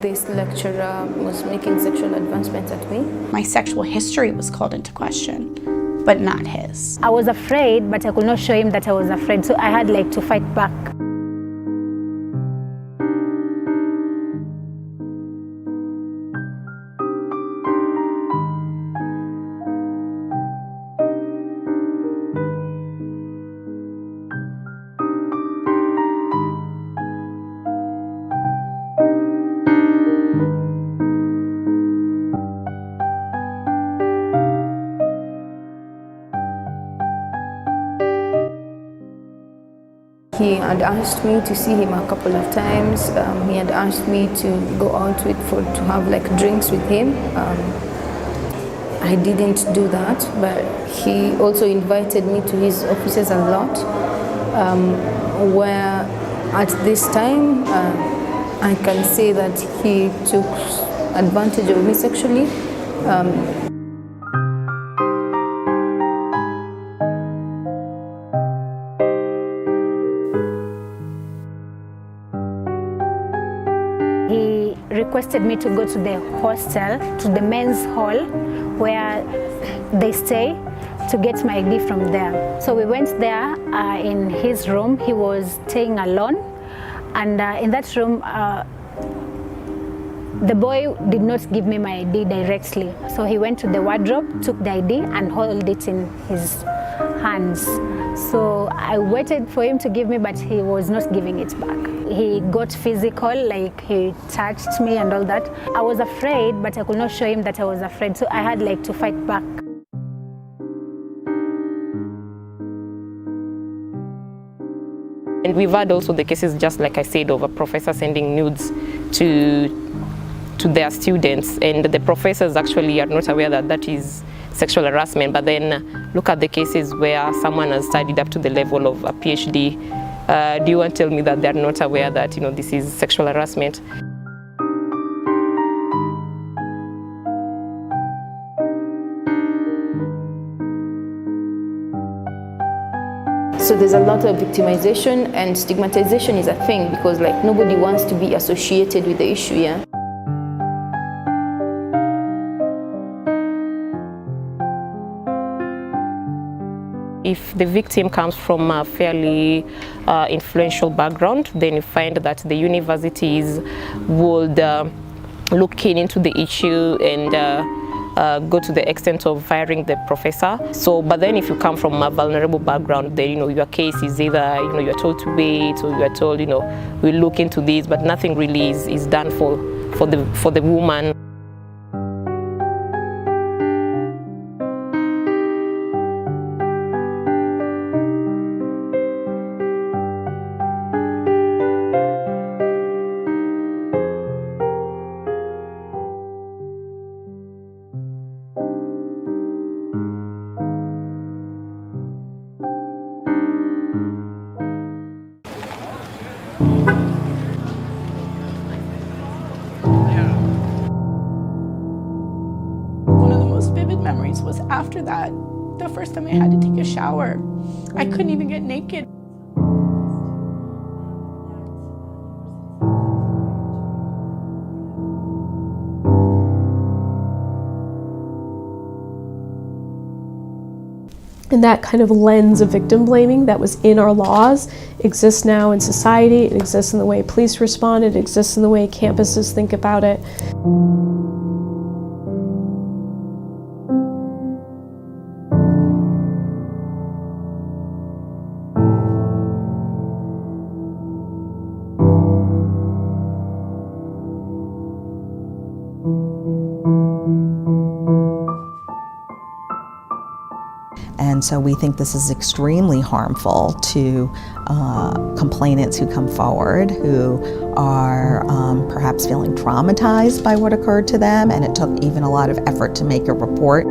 This lecturer was making sexual advancements at me. My sexual history was called into question, but not his. I was afraid, but I could not show him that I was afraid, so I had to fight back. He had asked me to see him a couple of times. He had asked me to go out to have drinks with him. I didn't do that, but he also invited me to his offices a lot, where at this time I can say that he took advantage of me sexually. He requested me to go to the hostel, to the men's hall where they stay, to get my ID from there. So we went there in his room. He was staying alone, and in that room the boy did not give me my ID directly. So he went to the wardrobe, took the ID and held it in his hands. So I waited for him to give me, but he was not giving it back. He got physical, he touched me and all that. I was afraid, but I could not show him that I was afraid, so I had to fight back. And we've had also the cases, just like I said, of a professor sending nudes to their students, and the professors actually are not aware that that is sexual harassment. But then look at the cases where someone has studied up to the level of a PhD. Do you want to tell me that they're not aware that this is sexual harassment? So there's a lot of victimization, and stigmatization is a thing because nobody wants to be associated with the issue, yeah? If the victim comes from a fairly influential background, then you find that the universities would look into the issue and go to the extent of firing the professor. But then if you come from a vulnerable background, then your case is either you're told to wait, or you're told we'll look into this, but nothing really is done for the woman. One of the most vivid memories was after that, the first time I had to take a shower. I couldn't even get naked. And that kind of lens of victim blaming that was in our laws exists now in society. It exists in the way police respond. It exists in the way campuses think about it. And so we think this is extremely harmful to complainants who come forward, who are perhaps feeling traumatized by what occurred to them, and it took even a lot of effort to make a report.